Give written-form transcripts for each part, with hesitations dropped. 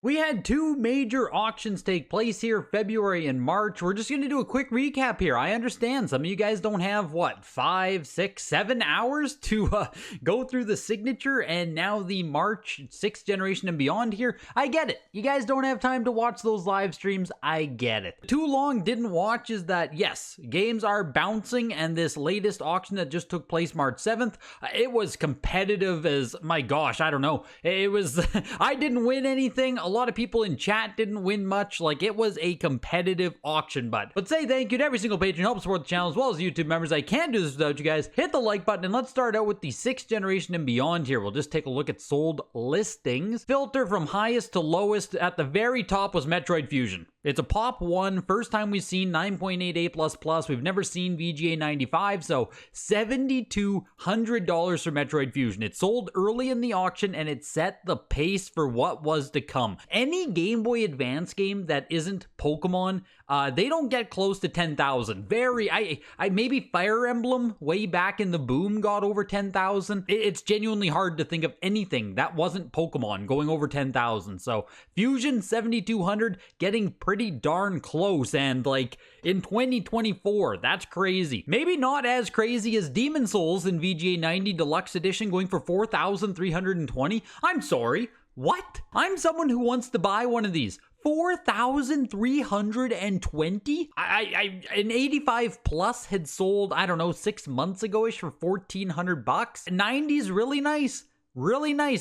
We had two major auctions take place here, February and March. We're just going to do a quick recap here. I understand some of you guys don't have, what, 5, 6, 7 hours to go through the signature and now the March 6th generation and beyond here. I get it. You guys don't have time to watch those live streams. I get it. Too long didn't watch is that, yes, games are bouncing, and this latest auction that just took place March 7th, it was competitive as, my gosh, I don't know. It was, I didn't win anything. A lot of people in chat didn't win much. Like, it was a competitive auction, but say thank you to every single patron who helps support the channel, as well as YouTube members. I can't do this without you guys. Hit the like button, and let's start out with the 6th generation and beyond here. We'll just take a look at sold listings. Filter from highest to lowest. At the very top was Metroid Fusion. It's a pop one. First time we've seen 9.88++. We've never seen VGA 95, so $7,200 for Metroid Fusion. It sold early in the auction, and it set the pace for what was to come. Any Game Boy Advance game that isn't Pokemon, they don't get close to 10,000. I maybe Fire Emblem way back in the boom got over 10,000. It's genuinely hard to think of anything that wasn't Pokemon going over 10,000. So Fusion 7,200 getting pretty darn close, and like in 2024, that's crazy. Maybe not as crazy as Demon Souls in VGA 90 Deluxe Edition going for 4,320. I'm sorry. What? I'm someone who wants to buy one of these. 4,320? An 85 plus had sold, I don't know, 6 months ago-ish for 1,400 bucks. 90's really nice,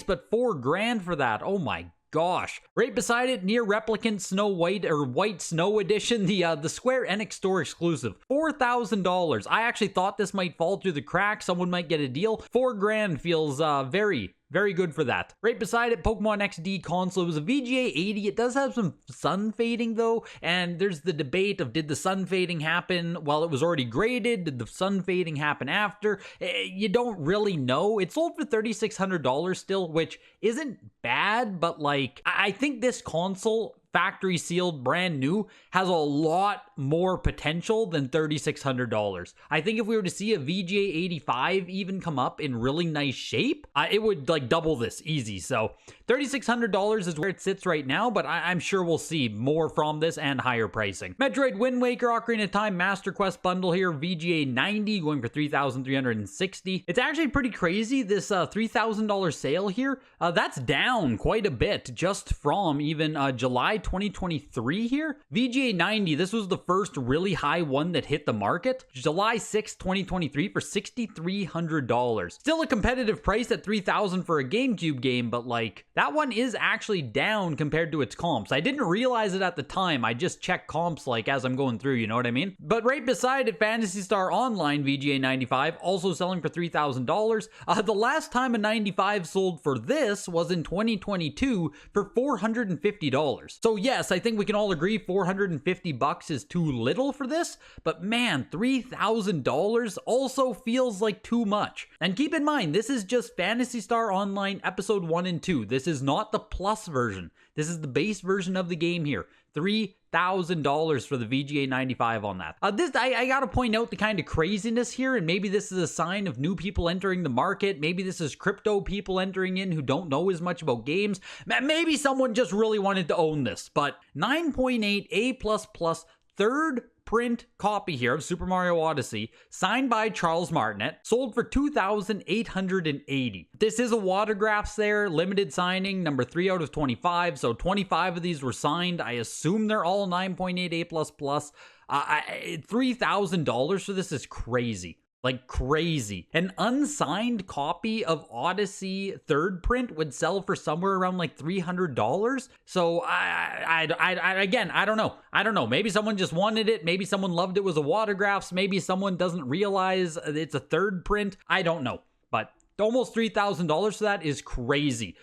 but $4,000 for that. Oh my gosh. Right beside it, Near Replicant Snow White or White Snow Edition, the Square Enix store exclusive, $4,000. I actually thought this might fall through the cracks. Someone might get a deal. $4,000 feels very good for that. Right beside it, Pokemon XD console. It was a VGA 80. It does have some sun fading though, and there's the debate of, did the sun fading happen while it was already graded? Did the sun fading happen after? You don't really know. It sold for $3,600 still, which isn't bad, but like, I think this console, factory sealed, brand new, has a lot more potential than $3,600. I think if we were to see a VGA 85 even come up in really nice shape, it would like double this easy. So $3,600 is where it sits right now, but I'm sure we'll see more from this and higher pricing. Metroid Wind Waker Ocarina of Time Master Quest bundle here, VGA 90 going for $3,360. It's actually pretty crazy, this $3,000 sale here. That's down quite a bit just from even July 2023 here. VGA 90, this was the first really high one that hit the market. July 6, 2023 for $6,300. Still a competitive price at $3,000 for a GameCube game, but like, that one is actually down compared to its comps. I didn't realize it at the time. I just check comps like as I'm going through, you know what I mean? But right beside it, Phantasy Star Online VGA 95, also selling for $3,000. The last time a 95 sold for this was in 2022 for $450. So yes, I think we can all agree 450 bucks is too little for this, but man, $3,000 also feels like too much. And keep in mind, this is just Phantasy Star Online Episode 1 and 2. This is not the plus version. This is the base version of the game here. $3,000 for the VGA 95 on that. I gotta point out the kind of craziness here, and maybe this is a sign of new people entering the market. Maybe this is crypto people entering in who don't know as much about games. Maybe someone just really wanted to own this, but 9.8 A++ third print copy here of Super Mario Odyssey, signed by Charles Martinet, sold for $2,880. This is a Autographs there, limited signing, number 3 out of 25, so 25 of these were signed. I assume they're all 9.8 A++. $3,000 for this is crazy. Like crazy. An unsigned copy of Odyssey third print would sell for somewhere around like $300. So again, I don't know. Maybe someone just wanted it. Maybe someone loved it was a Autographs. Maybe someone doesn't realize it's a third print. I don't know. But almost $3,000 for that is crazy.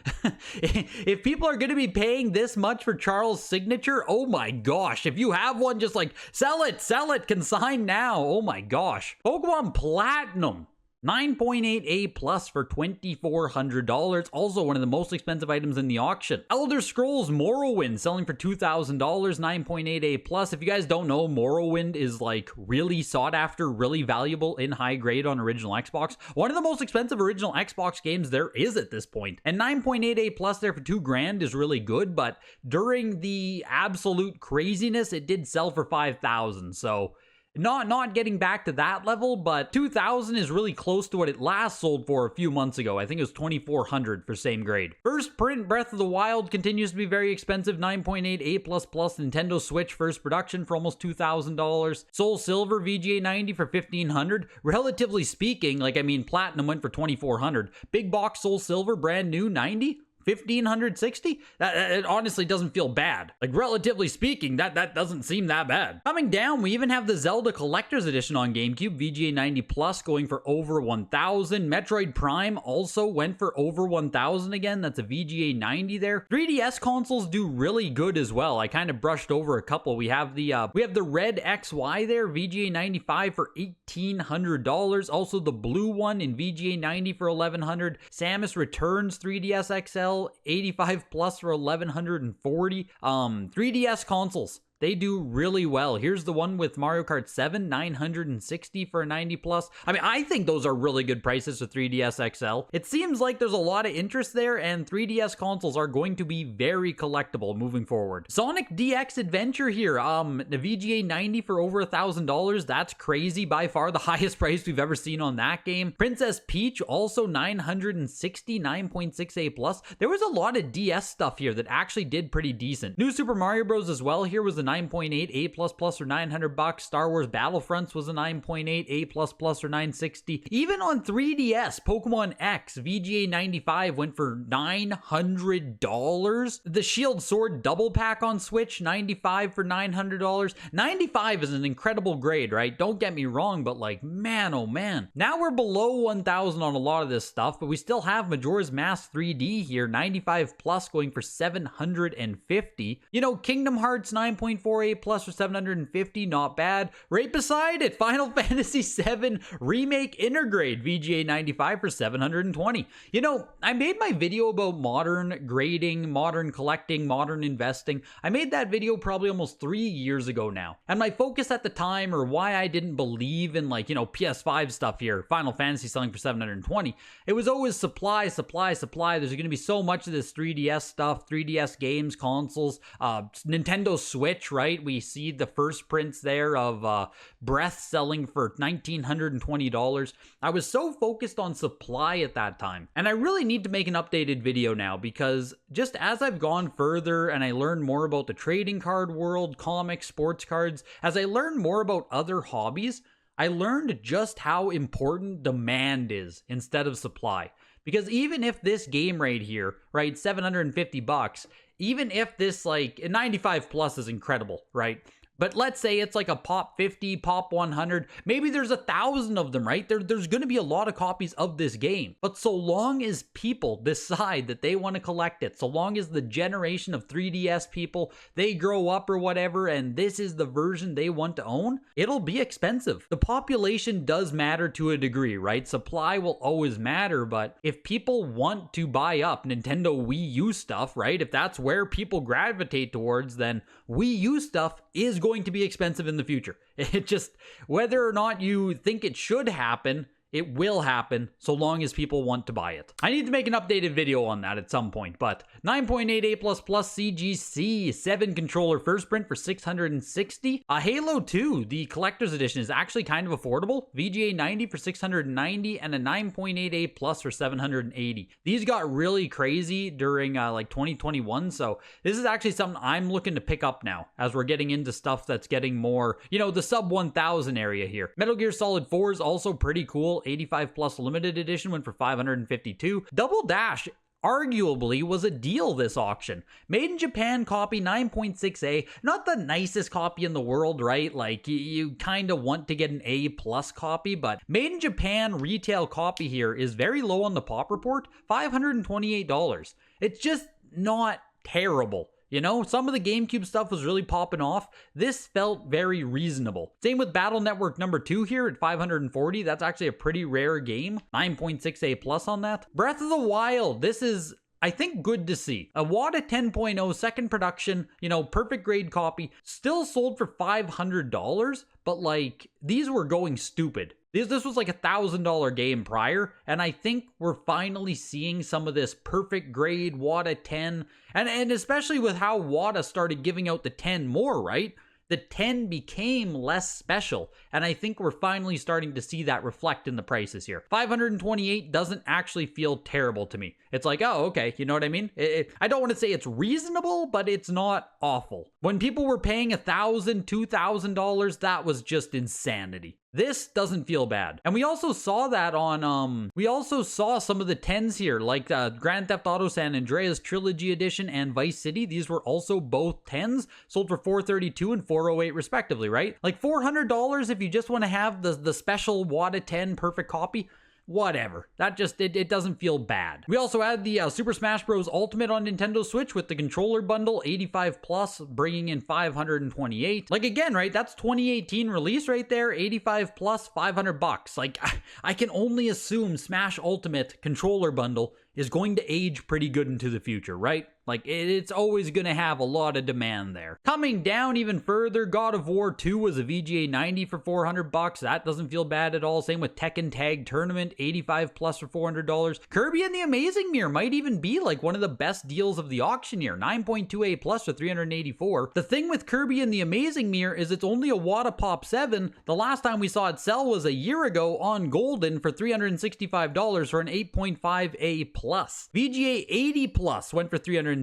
If people are going to be paying this much for Charles' signature, oh my gosh. If you have one, just like sell it, consign now. Oh my gosh. Pokemon Platinum. 9.8A plus for $2,400, also one of the most expensive items in the auction. Elder Scrolls Morrowind selling for $2,000, 9.8A plus. If you guys don't know, Morrowind is like really sought after, really valuable in high grade on original Xbox. One of the most expensive original Xbox games there is at this point. And 9.8A plus there for $2,000 is really good, but during the absolute craziness, it did sell for $5,000. So not getting back to that level, but $2,000 is really close to what it last sold for a few months ago. I think it was $2,400 for same grade. First print Breath of the Wild continues to be very expensive, 9.8 A++. Nintendo Switch first production for almost $2,000. Soul Silver VGA 90 for $1,500. Relatively speaking, like I mean, Platinum went for $2,400. Big box Soul Silver brand new 90. 1,560? It honestly doesn't feel bad. Like, relatively speaking, that doesn't seem that bad. Coming down, we even have the Zelda Collector's Edition on GameCube, VGA 90 Plus, going for over 1,000. Metroid Prime also went for over 1,000 again. That's a VGA 90 there. 3DS consoles do really good as well. I kind of brushed over a couple. We have the Red XY there, VGA 95 for $1,800. Also the blue one in VGA 90 for $1,100. Samus Returns 3DS XL 85 plus for $1,140. 3DS consoles, they do really well. Here's the one with Mario Kart 7, 960 for a 90 plus. I mean, I think those are really good prices for 3DS XL. It seems like there's a lot of interest there, and 3DS consoles are going to be very collectible moving forward. Sonic DX Adventure here, the VGA 90 for over $1,000. That's crazy. By far the highest price we've ever seen on that game. Princess Peach, also 960, 9.6A plus. There was a lot of DS stuff here that actually did pretty decent. New Super Mario Bros. As well here was the 9.8 A++ or $900. Star Wars Battlefronts was a 9.8 A++ or $960. Even on 3DS, Pokemon X VGA 95 went for $900. The Shield Sword Double Pack on Switch 95 for $900. 95 is an incredible grade, right? Don't get me wrong, but like, man, oh man. Now we're below 1,000 on a lot of this stuff, but we still have Majora's Mask 3D here, 95 plus, going for $750. You know, Kingdom Hearts 9.4 A+ for $750, not bad. Right beside it, Final Fantasy VII Remake Intergrade VGA 95 for $720. You know, I made my video about modern grading, modern collecting, modern investing. I made that video probably almost 3 years ago now. And my focus at the time, or why I didn't believe in, like, you know, PS5 stuff here, Final Fantasy selling for $720, it was always supply. There's going to be so much of this 3DS stuff, 3DS games, consoles, Nintendo Switch, right? We see the first prints there of Breath selling for $1,920. I was so focused on supply at that time. And I really need to make an updated video now, because just as I've gone further and I learned more about the trading card world, comics, sports cards, as I learned more about other hobbies, I learned just how important demand is instead of supply. Because even if this game right here, right, $750, even if this, like, 95 plus is incredible, right? But let's say it's like a pop 50, pop 100, maybe there's 1,000 of them, right? There's going to be a lot of copies of this game. But so long as people decide that they want to collect it, so long as the generation of 3DS people, they grow up or whatever, and this is the version they want to own, it'll be expensive. The population does matter to a degree, right? Supply will always matter, but if people want to buy up Nintendo Wii U stuff, right? If that's where people gravitate towards, then Wii U stuff is going to be expensive in the future. It just, whether or not you think it should happen, it will happen so long as people want to buy it. I need to make an updated video on that at some point, but 9.8 A++ CGC 7 controller first print for $660. Halo 2, the collector's edition, is actually kind of affordable. VGA 90 for $690 and a 9.8 A+ for $780. These got really crazy during like 2021, so this is actually something I'm looking to pick up now as we're getting into stuff that's getting more, you know, the sub 1,000 area here. Metal Gear Solid 4 is also pretty cool. 85 plus limited edition went for $552. Double Dash arguably was a deal this auction. Made in Japan copy, 9.6A, not the nicest copy in the world, right? Like, you kind of want to get an A plus copy, but made in Japan retail copy here is very low on the pop report, $528. It's just not terrible. You know, some of the GameCube stuff was really popping off. This felt very reasonable. Same with Battle Network number 2 here at 540. That's actually a pretty rare game. 9.6A plus on that. Breath of the Wild. This is, I think, good to see. A WATA 10.0 second production, you know, perfect grade copy, still sold for $500, but like, these were going stupid. This was like $1,000 game prior, and I think we're finally seeing some of this perfect grade WATA 10, and especially with how WATA started giving out the 10 more, right? The 10 became less special, and I think we're finally starting to see that reflect in the prices here. $528 doesn't actually feel terrible to me. It's like, oh, okay, you know what I mean? I don't want to say it's reasonable, but it's not awful. When people were paying $1,000, $2,000, that was just insanity. This doesn't feel bad. And we also saw that on, we also saw some of the 10s here, like Grand Theft Auto San Andreas Trilogy Edition and Vice City. These were also both 10s, sold for $432 and $408 respectively, right? Like $400 if you just want to have the special WATA 10 perfect copy. Whatever. That just, it doesn't feel bad. We also had the Super Smash Bros. Ultimate on Nintendo Switch with the controller bundle, 85 plus, bringing in 528. Like again, right? That's 2018 release right there, 85 plus, $500. Like I can only assume Smash Ultimate controller bundle is going to age pretty good into the future, right? Like, it's always going to have a lot of demand there. Coming down even further, God of War 2 was a VGA 90 for $400. That doesn't feel bad at all. Same with Tekken Tag Tournament, 85 plus for $400. Kirby and the Amazing Mirror might even be like one of the best deals of the auction year, 9.2A plus for $384. The thing with Kirby and the Amazing Mirror is it's only a WATA Pop 7. The last time we saw it sell was a year ago on Golden for $365 for an 8.5A plus. VGA 80 plus went for $360.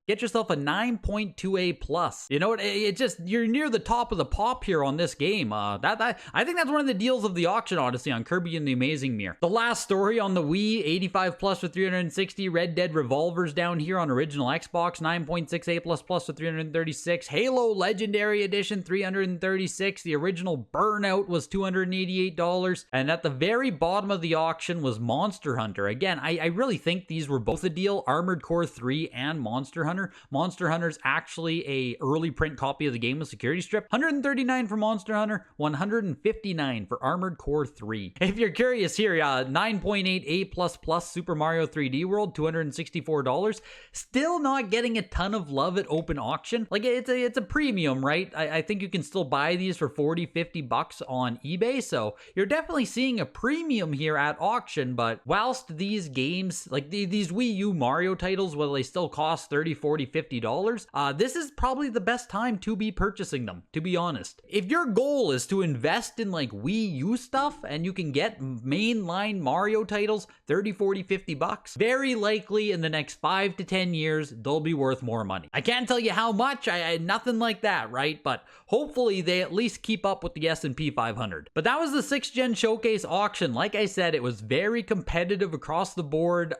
Get yourself a 9.2A plus. You know what? It just, you're near the top of the pop here on this game. I think that's one of the deals of the auction, honestly, on Kirby and the Amazing Mirror. The last story on the Wii, 85 plus for $360. Red Dead Revolver's down here on original Xbox, 9.6A plus plus for $336. Halo Legendary Edition, $336. The original Burnout was $288. And at the very bottom of the auction was Monster Hunter. Again, I really think these were both a deal. Armored Core 3 and Monster Hunter. Monster Hunter's actually a early print copy of the game with security strip. $139 for Monster Hunter, $159 for Armored Core 3. If you're curious here, 9.8A plus plus Super Mario 3D World, $264. Still not getting a ton of love at open auction. Like, it's a premium, right? I think you can still buy these for $40-50 on eBay, so you're definitely seeing a premium here at auction. But whilst these games, like these Wii U Mario titles, will they still cost $30, $40, $50, this is probably the best time to be purchasing them, to be honest. If your goal is to invest in like Wii U stuff and you can get mainline Mario titles, $30, $40, $50, very likely in the next 5 to 10 years, they'll be worth more money. I can't tell you how much, nothing like that, right? But hopefully they at least keep up with the S&P 500. But that was the 6th Gen Showcase auction. Like I said, it was very competitive across the board.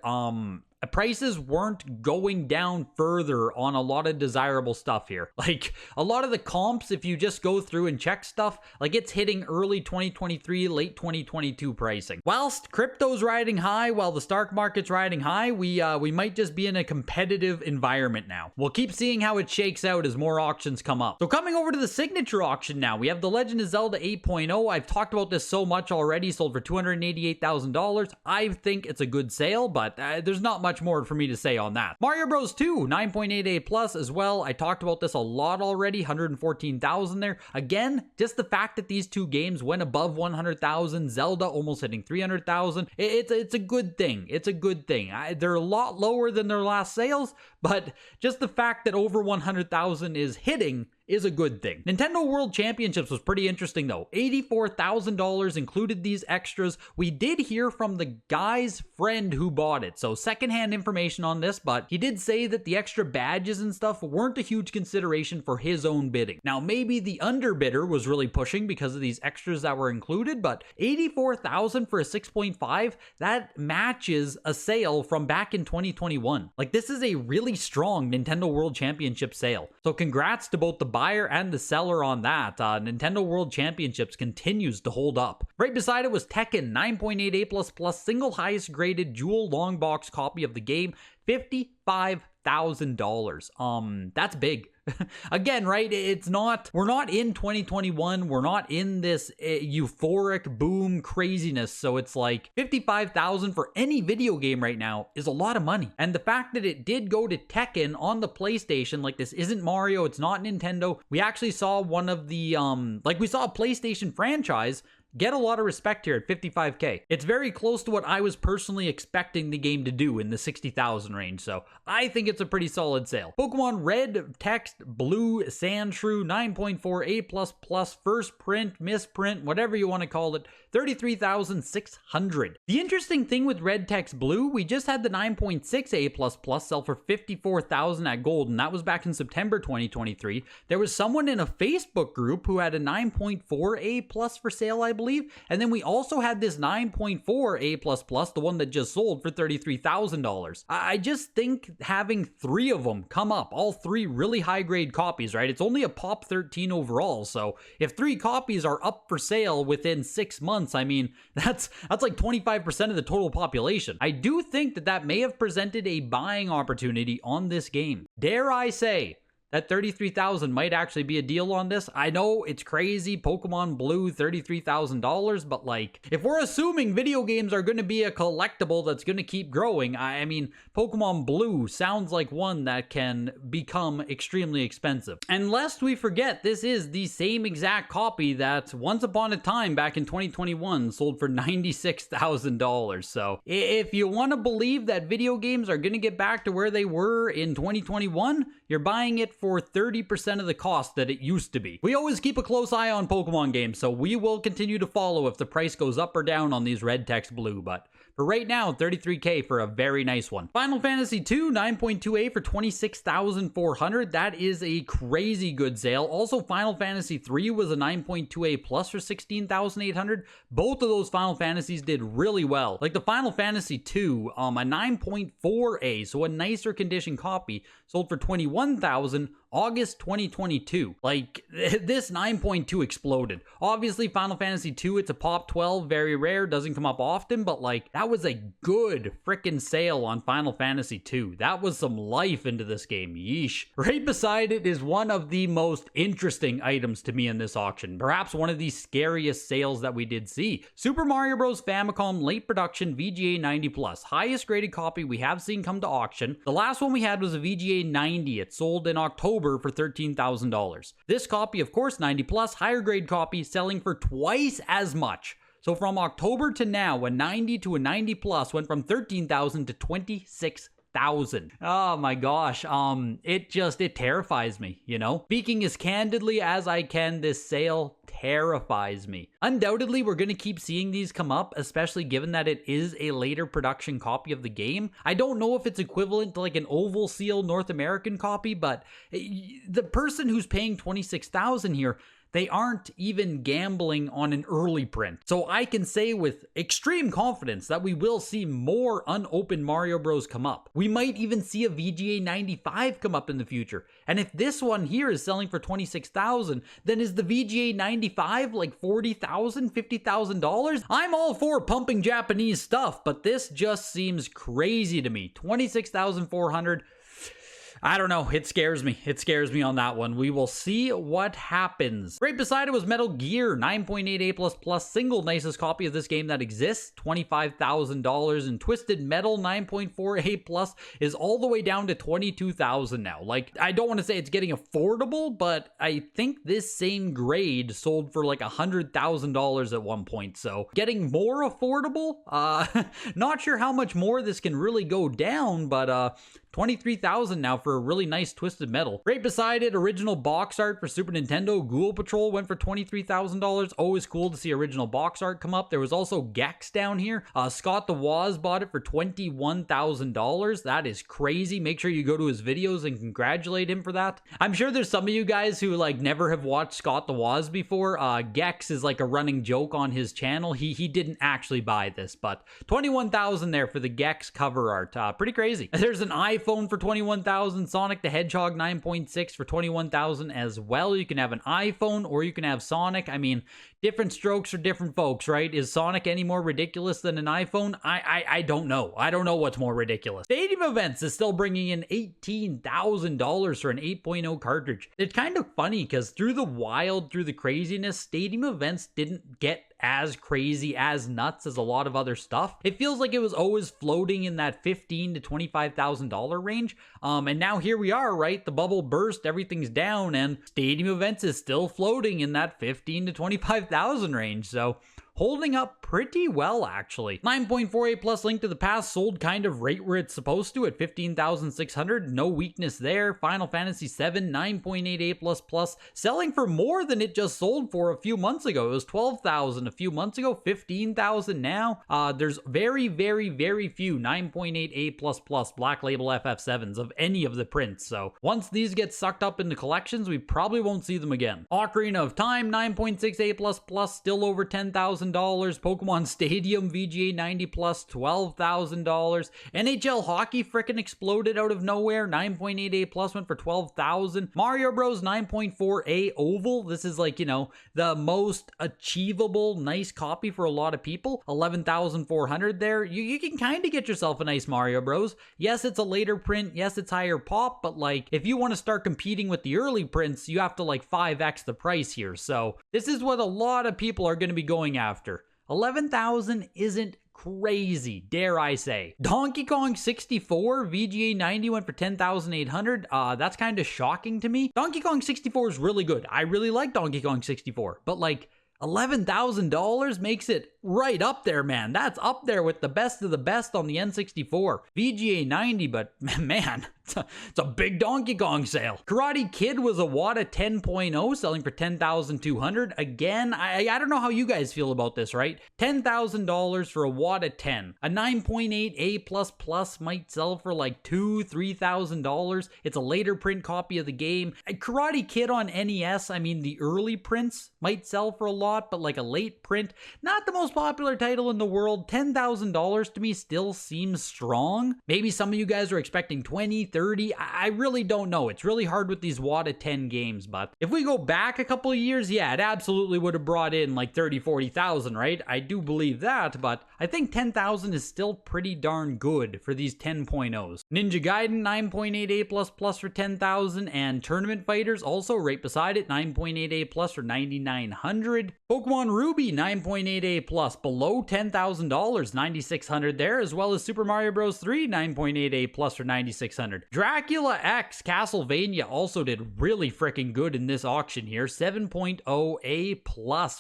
Prices weren't going down further on a lot of desirable stuff here. Like, a lot of the comps, if you just go through and check stuff, like it's hitting early 2023, late 2022 pricing. Whilst crypto's riding high, while the stock market's riding high, we might just be in a competitive environment now. We'll keep seeing how it shakes out as more auctions come up. So coming over to the signature auction now, we have The Legend of Zelda 8.0. I've talked about this so much already, sold for $288,000. I think it's a good sale, but there's not much more for me to say on that. Mario Bros 2, 9.8A plus as well. I talked about this a lot already, 114,000 there. Again, just the fact that these two games went above 100,000, Zelda almost hitting 300,000, it's a good thing. It's a good thing. They're a lot lower than their last sales, but just the fact that over 100,000 is hitting is a good thing. Nintendo World Championships was pretty interesting though. $84,000 included these extras. We did hear from the guy's friend who bought it, so secondhand information on this, but he did say that the extra badges and stuff weren't a huge consideration for his own bidding. Now maybe the underbidder was really pushing because of these extras that were included, but $84,000 for a 6.5, that matches a sale from back in 2021. Like, this is a really strong Nintendo World Championship sale. So congrats to both the buyer and the seller on that. Nintendo World Championships continues to hold up. Right beside it was Tekken, 9.8A++, single highest graded dual long box copy of the game, $55,000. $55,000. That's big. Again, right? We're not in 2021. We're not in this euphoric boom craziness. So it's like 55,000 for any video game right now is a lot of money. And the fact that it did go to Tekken on the PlayStation, like this isn't Mario, it's not Nintendo. We actually saw one of the, we saw a PlayStation franchise get a lot of respect here at 55K. It's very close to what I was personally expecting the game to do in the 60,000 range, so I think it's a pretty solid sale. Pokemon Red, Text, Blue, Sandshrew, 9.4, A++, first print, misprint, whatever you want to call it, 33,600. The interesting thing with Red, Text, Blue, we just had the 9.6 A++ sell for 54,000 at gold, and that was back in September 2023. There was someone in a Facebook group who had a 9.4 A+ for sale, I believe. And then we also had this 9.4 A++, the one that just sold for $33,000. I just think having 3 of them come up, all 3 really high grade copies, right? It's only a pop 13 overall. So if 3 copies are up for sale within 6 months, I mean, that's like 25% of the total population. I do think that may have presented a buying opportunity on this game. Dare I say that 33,000 might actually be a deal on this. I know it's crazy. Pokemon Blue, $33,000, but like, if we're assuming video games are going to be a collectible that's going to keep growing, I mean, Pokemon Blue sounds like one that can become extremely expensive. And lest we forget, this is the same exact copy that once upon a time back in 2021 sold for $96,000. So if you want to believe that video games are going to get back to where they were in 2021, you're buying it for 30% of the cost that it used to be. We always keep a close eye on Pokemon games, so we will continue to follow if the price goes up or down on these Red, Text, Blue, but for right now, 33K for a very nice one. Final Fantasy 2, 9.2A for 26,400. That is a crazy good sale. Also, Final Fantasy 3 was a 9.2A plus for 16,800. Both of those Final Fantasies did really well. Like the Final Fantasy 2, a 9.4A, so a nicer condition copy, sold for 21,000. August 2022. Like, this 9.2 exploded. Obviously, Final Fantasy 2, it's a pop 12, very rare, doesn't come up often, but like, that was a good freaking sale on Final Fantasy 2. That was some life into this game, yeesh. Right beside it is one of the most interesting items to me in this auction, perhaps one of the scariest sales that we did see. Super Mario Bros. Famicom late production VGA 90+, highest graded copy we have seen come to auction. The last one we had was a VGA 90. It sold in October for $13,000. This copy, of course, 90+, higher grade copy, selling for twice as much. So from October to now, a 90 to a 90+ went from $13,000 to $26,000. Oh my gosh, it terrifies me, you know? Speaking as candidly as I can, this sale terrifies me. Undoubtedly, we're going to keep seeing these come up, especially given that it is a later production copy of the game. I don't know if it's equivalent to like an Oval Seal North American copy, but the person who's paying $26,000 here, they aren't even gambling on an early print. So I can say with extreme confidence that we will see more unopened Mario Bros come up. We might even see a VGA 95 come up in the future. And if this one here is selling for $26,000, then is the VGA 95 like $40,000, $50,000? I'm all for pumping Japanese stuff, but this just seems crazy to me. $26,400. I don't know. It scares me. It scares me on that one. We will see what happens. Right beside it was Metal Gear, 9.8 A++, single nicest copy of this game that exists, $25,000. And Twisted Metal, 9.4 A+, is all the way down to $22,000 now. Like, I don't want to say it's getting affordable, but I think this same grade sold for like $100,000 at one point. So getting more affordable? Not sure how much more this can really go down, but $23,000 now for a really nice Twisted Metal. Right beside it, original box art for Super Nintendo, Ghoul Patrol went for $23,000. Always cool to see original box art come up. There was also Gex down here. Scott the Woz bought it for $21,000. That is crazy. Make sure you go to his videos and congratulate him for that. I'm sure there's some of you guys who like never have watched Scott the Woz before. Gex is like a running joke on his channel. He didn't actually buy this, but $21,000 there for the Gex cover art. Pretty crazy. There's an iPhone iPhone for $21,000, Sonic the Hedgehog 9.6 for $21,000 as well. You can have an iPhone or you can have Sonic. I mean, different strokes for different folks, right? Is Sonic any more ridiculous than an iPhone? I don't know. I don't know what's more ridiculous. Stadium Events is still bringing in $18,000 for an 8.0 cartridge. It's kind of funny because through the craziness, Stadium Events didn't get as crazy, as nuts as a lot of other stuff. It feels like it was always floating in that $15,000 to $25,000 range. And now here we are, right? The bubble burst, everything's down, and Stadium Events is still floating in that $15,000 to $25,000 range. So holding up pretty well, actually. 9.48 plus Link to the Past sold kind of right where it's supposed to at $15,600. No weakness there. Final Fantasy VII 9.88 plus selling for more than it just sold for a few months ago. It was $12,000 a few months ago, $15,000 now. There's very few 9.88 plus Black Label FF7s of any of the prints. So once these get sucked up into collections, we probably won't see them again. Ocarina of Time 9.68 plus still over $10,000. Pokemon Stadium VGA 90 plus $12,000. NHL Hockey frickin' exploded out of nowhere. 9.88 plus went for $12,000. Mario Bros 9.4A Oval. This is like, you know, the most achievable nice copy for a lot of people. 11,400 there. You can kind of get yourself a nice Mario Bros. Yes, it's a later print. Yes, it's higher pop, but like if you want to start competing with the early prints, you have to like 5x the price here. So this is what a lot of people are going to be going after. 11,000 isn't crazy, dare I say. Donkey Kong 64 VGA 90 went for 10,800. That's kind of shocking to me. Donkey Kong 64 is really good. I really like Donkey Kong 64, but like $11,000 makes it right up there, man. That's up there with the best of the best on the N64. VGA 90, but man, it's a big Donkey Kong sale. Karate Kid was a WATA 10.0 selling for $10,200. Again, I don't know how you guys feel about this, right? $10,000 for a WATA 10. A 9.8 A++ might sell for like $2,000, $3,000. It's a later print copy of the game. A Karate Kid on NES, I mean, the early prints might sell for a lot, but like a late print, not the most popular title in the world. $10,000 to me still seems strong. Maybe some of you guys are expecting 20, 30. I really don't know. It's really hard with these WATA 10 games, but if we go back a couple of years, yeah, it absolutely would have brought in like 30, 40,000, right? I do believe that, but I think 10,000 is still pretty darn good for these 10.0s. Ninja Gaiden 9.88 for 10,000, and Tournament Fighters also right beside it, 9.88 for 9,900. Pokemon Ruby 9.88 below $10,000, 9,600 there, as well as Super Mario Bros. 3 9.88 for 9,600. Dracula X Castlevania also did really freaking good in this auction here. 7.0 A+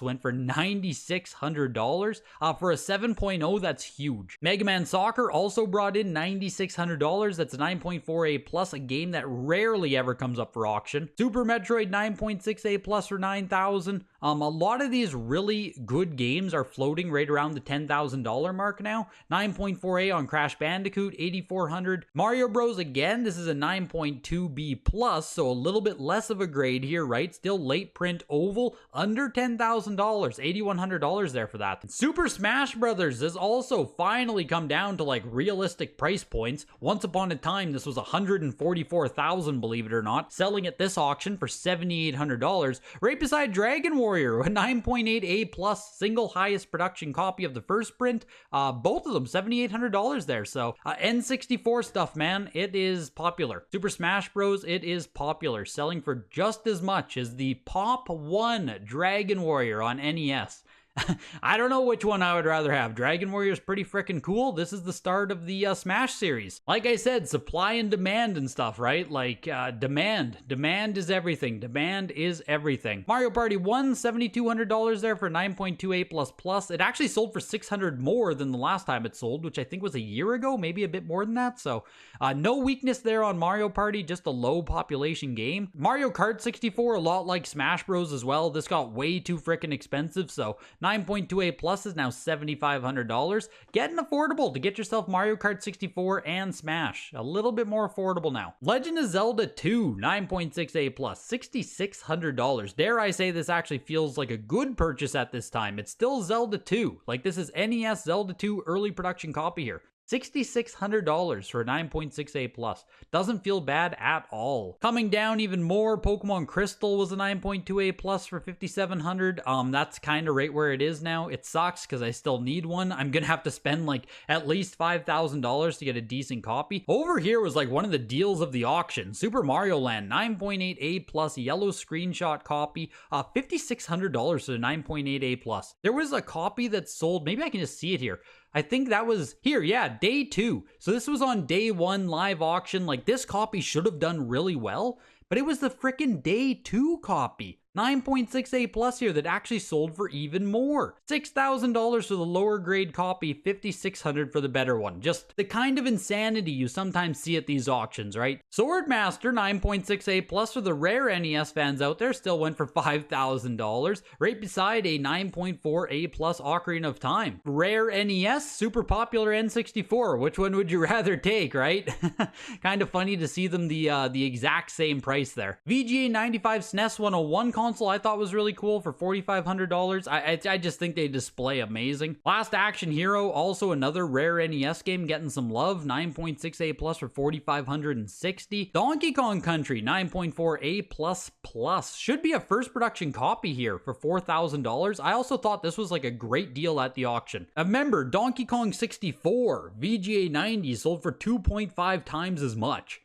went for $9,600. For a 7.0, that's huge. Mega Man Soccer also brought in $9,600. That's a 9.4 A+, a game that rarely ever comes up for auction. Super Metroid 9.6 A+ for 9,000. A lot of these really good games are floating right around the $10,000 mark now. 9.4A on Crash Bandicoot, 8,400. Mario Bros. Again, this is a 9.2B+, so a little bit less of a grade here, right? Still late print oval, under $10,000, $8,100 there for that. Super Smash Brothers has also finally come down to like realistic price points. Once upon a time, this was $144,000, believe it or not, selling at this auction for $7,800, right beside Dragon Warrior, a 9.8 A+, single highest production copy of the first print. Both of them $7,800 there. So N64 stuff, man, it is popular. Super Smash Bros, it is popular, selling for just as much as the Pop 1 Dragon Warrior on NES. I don't know which one I would rather have. Dragon Warrior is pretty freaking cool. This is the start of the Smash series. Like I said, supply and demand and stuff, right? Like, demand. Demand is everything. Demand is everything. Mario Party 1, $7,200 there for 9.2 A++. It actually sold for $600 more than the last time it sold, which I think was a year ago, maybe a bit more than that. So, no weakness there on Mario Party, just a low population game. Mario Kart 64, a lot like Smash Bros as well. This got way too freaking expensive, so 9.2 A+ is now $7,500. Getting affordable to get yourself Mario Kart 64 and Smash. A little bit more affordable now. Legend of Zelda 2, 9.6 A+, $6,600. Dare I say this actually feels like a good purchase at this time. It's still Zelda 2. Like, this is NES Zelda 2 early production copy here. $6,600 for a 9.6A plus. Doesn't feel bad at all. Coming down even more, Pokemon Crystal was a 9.2A plus for $5,700. That's kind of right where it is now. It sucks because I still need one. I'm gonna have to spend like at least $5,000 to get a decent copy. Over here was like one of the deals of the auction. Super Mario Land, 9.8A plus yellow screenshot copy, $5,600 for the 9.8A plus. There was a copy that sold, maybe I can just see it here. I think that was here, yeah, day 2. So this was on day 1 live auction. Like, this copy should have done really well, but it was the frickin' day 2 copy. 9.6A plus here that actually sold for even more. $6,000 for the lower grade copy, $5,600 for the better one. Just the kind of insanity you sometimes see at these auctions, right? Swordmaster, 9.6A plus for the rare NES fans out there, still went for $5,000, right beside a 9.4A plus Ocarina of Time. Rare NES, super popular N64. Which one would you rather take, right? Kind of funny to see them the exact same price there. VGA 95 SNES 101 console I thought was really cool for $4,500. I just think they display amazing. Last Action Hero, also another rare NES game getting some love, 9.6A plus for $4,560. Donkey Kong Country, 9.4A plus plus. Should be a first production copy here for $4,000. I also thought this was like a great deal at the auction. Remember, Donkey Kong 64, VGA 90 sold for 2.5 times as much.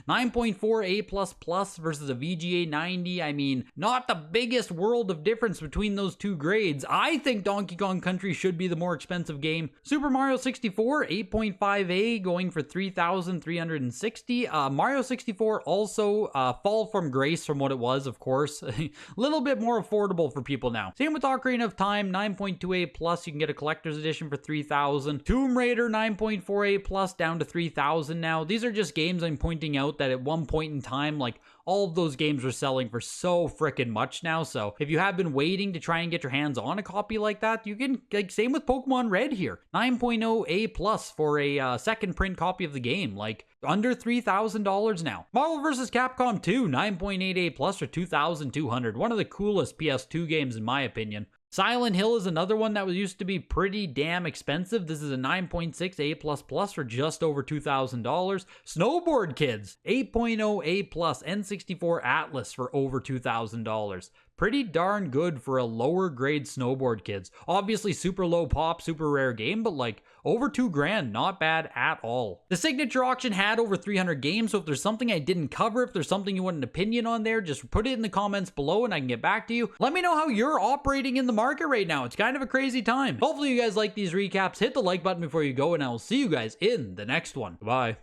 9.4A plus versus a VGA 90. I mean, not the biggest world of difference between those two grades. I think Donkey Kong Country should be the more expensive game. Super Mario 64, 8.5A going for $3,360. Mario 64 also fall from grace from what it was, of course. A little bit more affordable for people now. Same with Ocarina of Time, 9.2A plus. You can get a collector's edition for $3,000. Tomb Raider 9.4A plus down to $3,000 now. These are just games I'm pointing out that at one point in time, like, all of those games were selling for so freaking much now. So if you have been waiting to try and get your hands on a copy like that, you can, like, same with Pokemon Red here, 9.0A plus for a second print copy of the game, like under $3,000 now. Marvel vs. Capcom 2, 9.8A plus for $2,200. One of the coolest PS2 games in my opinion. Silent Hill is another one that used to be pretty damn expensive. This is a 9.6A++ for just over $2,000. Snowboard Kids, 8.0A+, N64 Atlas for over $2,000. Pretty darn good for a lower grade Snowboard Kids. Obviously super low pop, super rare game, but like over $2,000, not bad at all. The signature auction had over 300 games, so if there's something I didn't cover, if there's something you want an opinion on there, just put it in the comments below and I can get back to you. Let me know how you're operating in the market right now. It's kind of a crazy time. Hopefully you guys like these recaps. Hit the like button before you go, and I will see you guys in the next one. Bye.